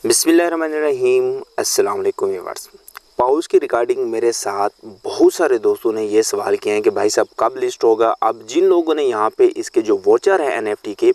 बिस्मिल्लाहिर्रहमानिर्रहीम। अस्सलाम वालेकुम व्यूअर्स। पाउस की रिकॉर्डिंग मेरे साथ बहुत सारे दोस्तों ने ये सवाल किए हैं कि भाई साहब कब लिस्ट होगा। अब जिन लोगों ने यहाँ पे इसके जो वोचर है एनएफटी के,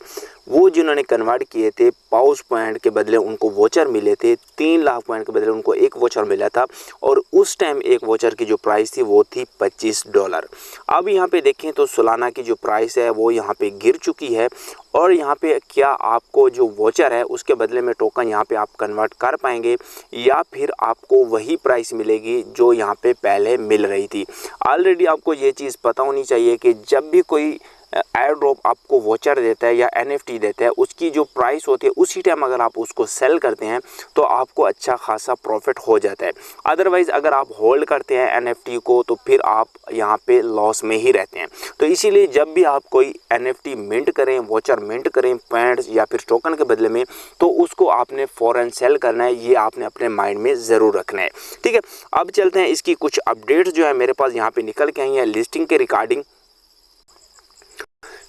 वो जिन्होंने कन्वर्ट किए थे पाउस पॉइंट के बदले उनको वोचर मिले थे, 3 लाख पॉइंट के बदले उनको एक वोचर मिला था और उस टाइम एक वोचर की जो प्राइस थी वो थी $25। अब यहाँ पे देखें तो सालाना की जो प्राइस है वो यहाँ पे गिर चुकी है और यहाँ पे क्या आपको जो वोचर है उसके बदले में टोकन यहाँ पे आप कन्वर्ट कर पाएंगे या फिर आपको वही प्राइस मिलेगी जो यहाँ पे पहले मिल रही थी। ऑलरेडी आपको ये चीज़ पता होनी चाहिए कि जब भी कोई एयर ड्रॉप आपको वोचर देता है या एनएफटी देता है, उसकी जो प्राइस होती है उसी टाइम अगर आप उसको सेल करते हैं तो आपको अच्छा खासा प्रॉफिट हो जाता है। अदरवाइज़ अगर आप होल्ड करते हैं एनएफटी को तो फिर आप यहाँ पे लॉस में ही रहते हैं। तो इसीलिए जब भी आप कोई एनएफटी मिंट करें, वोचर मिंट करें पॉइंट्स या फिर टोकन के बदले में, तो उसको आपने फ़ौरन सेल करना है। ये आपने अपने माइंड में ज़रूर रखना है। ठीक है, अब चलते हैं इसकी कुछ अपडेट्स जो है मेरे पास यहाँ पे निकल के आई हैं लिस्टिंग के रिगार्डिंग।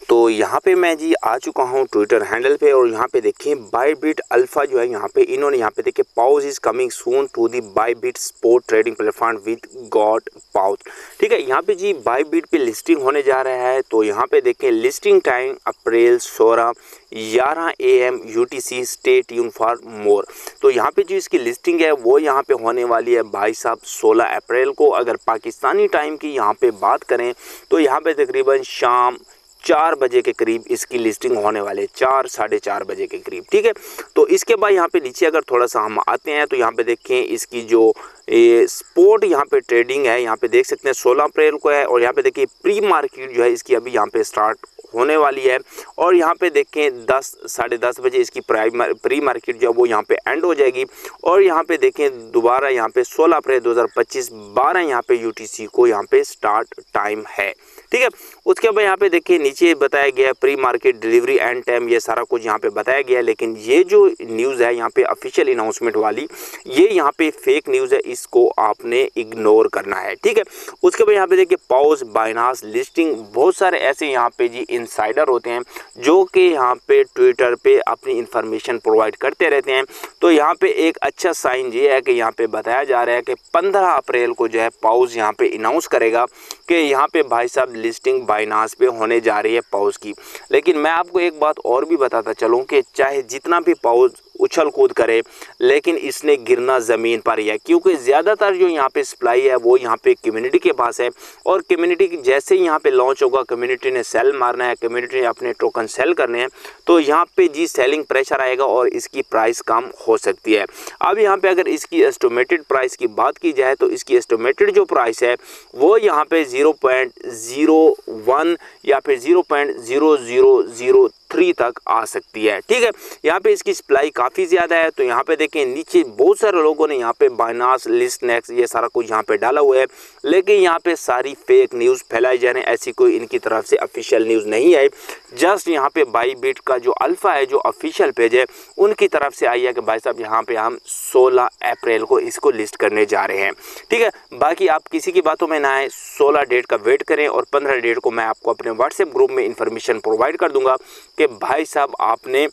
तो यहाँ पे मैं जी आ चुका हूँ ट्विटर हैंडल पे और यहाँ पे देखिए बायबिट अल्फा जो है यहाँ पे इन्होंने यहाँ पे देखिए pause is coming soon to the Bybit spot trading platform with god pause. ठीक है, यहाँ पे जी बायबिट पे लिस्टिंग होने जा रहा है। तो यहाँ पे देखिए listing time April 16 11 AM UTC, stay tune for more. तो यहाँ पे जो इसकी लिस्टिंग है वो यहाँ पे होने वाली है भाई साहब 16 अप्रैल को। अगर पाकिस्तानी टाइम की यहाँ पे बात करें तो यहाँ पे तकरीबन शाम 4 बजे के करीब इसकी लिस्टिंग होने वाले, 4 साढ़े 4 बजे के करीब। ठीक है, तो इसके बाद यहाँ पे नीचे अगर थोड़ा सा हम आते हैं तो यहाँ पे देखें इसकी जो स्पोर्ट यहाँ पे ट्रेडिंग है, यहाँ पे देख सकते हैं 16 अप्रैल को है और यहाँ पे देखिए प्री मार्केट जो है इसकी अभी यहाँ पे स्टार्ट होने वाली है और यहाँ पे देखें 10 साढ़े 10 बजे इसकी प्री मार्केट जो है वो यहाँ पे एंड हो जाएगी और यहाँ पे देखें दोबारा यहाँ पे 16 अप्रैल 2025 12 यहाँ पे UTC को यहाँ पे स्टार्ट टाइम है। ठीक है, उसके बाद यहाँ पे देखिए नीचे बताया गया pre market delivery and time, ये सारा कुछ यहाँ पे बताया गया है। लेकिन ये जो न्यूज़ है यहाँ पे ऑफिशियल अनाउंसमेंट वाली, ये यहाँ पे फेक न्यूज़ है, इसको आपने इग्नोर करना है। ठीक है, उसके बाद यहाँ पे देखिए पाउस बाइनांस लिस्टिंग, बहुत सारे ऐसे यहाँ पे जी इनसाइडर होते हैं जो कि यहाँ पे ट्विटर पे अपनी इंफॉर्मेशन प्रोवाइड करते रहते हैं। तो यहाँ पे एक अच्छा साइन ये है कि यहाँ पे बताया जा रहा है कि 15 अप्रैल को जो है पाउस यहाँ पे अनाउंस करेगा कि यहाँ पे भाई साहब लिस्टिंग बाइनांस पे होने जा रही है पाउस की। लेकिन मैं आपको एक बात और भी बताता चलूँ कि चाहे जितना भी पाउस उछल कूद करे लेकिन इसने गिरना ज़मीन पर ही है, क्योंकि ज़्यादातर जो यहाँ पे सप्लाई है वो यहाँ पे कम्युनिटी के पास है और कम्युनिटी जैसे ही यहाँ पे लॉन्च होगा कम्युनिटी ने सेल मारना है, कम्युनिटी ने अपने टोकन सेल करने हैं, तो यहाँ पे जी सेलिंग प्रेशर आएगा और इसकी प्राइस कम हो सकती है। अब यहाँ पे अगर इसकी एस्टिमेटेड प्राइस की बात की जाए तो इसकी एस्टिमेटेड जो प्राइस है वो यहाँ पे 0.01 या फिर 0.0003 तक आ सकती है। ठीक है, यहाँ पे इसकी सप्लाई काफ़ी ज़्यादा है। तो यहाँ पे देखें नीचे बहुत सारे लोगों ने यहाँ पे बाइनांस लिस्ट नेक्स्ट ये सारा कुछ यहाँ पे डाला हुआ है, लेकिन यहाँ पे सारी फेक न्यूज़ फैलाई जा रही है, ऐसी कोई इनकी तरफ से ऑफिशियल न्यूज़ नहीं है। जस्ट यहाँ पे बायबिट का जो अल्फ़ा है जो ऑफिशियल पेज है उनकी तरफ से आई है कि भाई साहब यहाँ पे हम 16 अप्रैल को इसको लिस्ट करने जा रहे हैं। ठीक है, बाकी आप किसी की बातों में ना आए, 16 डेट का वेट करें और 15 डेट को मैं आपको अपने व्हाट्सएप ग्रुप में इंफॉर्मेशन प्रोवाइड कर दूंगा कि भाई साहब आपने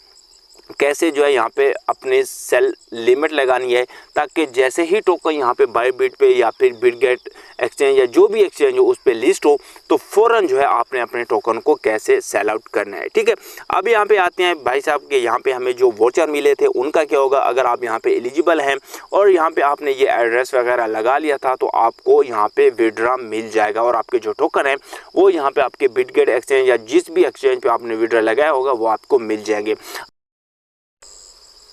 कैसे जो है यहाँ पे अपने सेल लिमिट लगानी है, ताकि जैसे ही टोकन यहाँ पे बायबिट पे या फिर बिटगेट एक्सचेंज या जो भी एक्सचेंज हो उस पे लिस्ट हो तो फ़ौरन जो है आपने अपने टोकन को कैसे सेल आउट करना है। ठीक है, अब यहाँ पे आते हैं भाई साहब के यहाँ पे हमें जो वोचर मिले थे उनका क्या होगा। अगर आप यहाँ पे एलिजिबल हैं और यहाँ पे आपने ये एड्रेस वगैरह लगा लिया था तो आपको यहाँ पे विड्रा मिल जाएगा और आपके जो टोकन है वो यहाँ पे आपके बिटगेट एक्सचेंज या जिस भी एक्सचेंज पे आपने विड्रा लगाया होगा वो आपको मिल जाएंगे।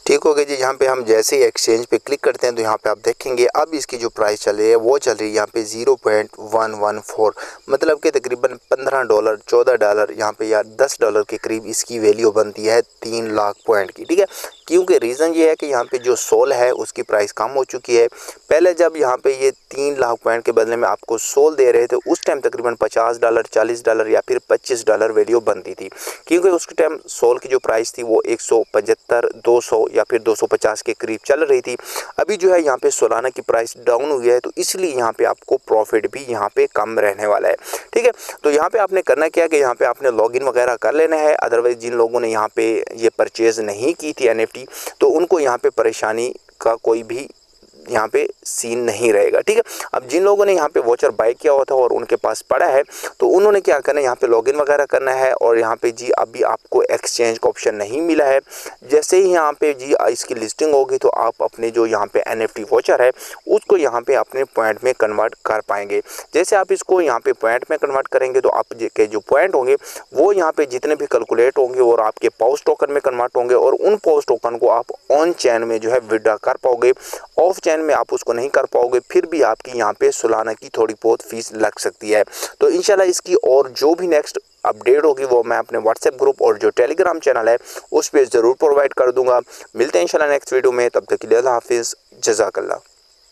ठीक हो गया जी। यहाँ पे हम जैसे ही एक्सचेंज पे क्लिक करते हैं तो यहाँ पे आप देखेंगे अब इसकी जो प्राइस चल रही है वो चल रही है यहाँ पे 0.114, मतलब कि तकरीबन $15 $14 यहाँ पे या $10 के करीब इसकी वैल्यू बनती है 3 लाख पॉइंट की। ठीक है, क्योंकि रीज़न ये है कि यहाँ पे जो सोल है उसकी प्राइस कम हो चुकी है। पहले जब यहाँ पे ये 3 लाख पॉइंट के बदले में आपको सोल दे रहे थे उस टाइम तकरीबन $50 $40 या फिर $25 वैल्यू बनती थी, क्योंकि उस टाइम सोल की जो प्राइस थी वो 175 200 या फिर 250 के करीब चल रही थी। अभी जो है यहाँ पे सोलाना की प्राइस डाउन हुई है तो इसलिए यहाँ पे आपको प्रॉफिट भी यहाँ पे कम रहने वाला है। ठीक है, तो यहाँ पे आपने करना क्या कि यहाँ पे आपने लॉगिन वगैरह कर लेना है। अदरवाइज जिन लोगों ने यहाँ पे ये परचेज़ नहीं की थी NFT NFT, तो उनको यहाँ पे परेशानी का कोई भी यहाँ पे सीन नहीं रहेगा। ठीक है, अब जिन लोगों ने यहाँ पे वोचर बाय किया हुआ था और उनके पास पड़ा है, तो उन्होंने क्या करना है, यहाँ पे लॉगिन वगैरह करना है और यहाँ पे जी अभी आपको एक्सचेंज का ऑप्शन नहीं मिला है। जैसे ही यहाँ पे जी इसकी लिस्टिंग होगी तो आप अपने जो यहाँ पे NFT वोचर है उसको यहाँ पे अपने पॉइंट में कन्वर्ट कर पाएंगे। जैसे आप इसको यहाँ पे पॉइंट में कन्वर्ट करेंगे तो आप के जो पॉइंट होंगे वो यहाँ पे जितने भी कैलकुलेट होंगे और आपके पाउच टोकन में कन्वर्ट होंगे और उन पाउच टोकन को आप ऑन चैन में जो है विड्रॉ कर पाओगे। ऑफ चैन में आप उसको नहीं कर पाओगे, फिर भी आपकी यहाँ पे सालाना की थोड़ी बहुत फीस लग सकती है। तो इंशाल्लाह इसकी और जो भी नेक्स्ट अपडेट होगी वो मैं अपने व्हाट्सएप ग्रुप और जो टेलीग्राम चैनल है उस पर ज़रूर प्रोवाइड कर दूंगा। मिलते हैं इंशाल्लाह नेक्स्ट वीडियो में, तब तक के लिए अल्लाह हाफिज़, जज़ाकल्लाह।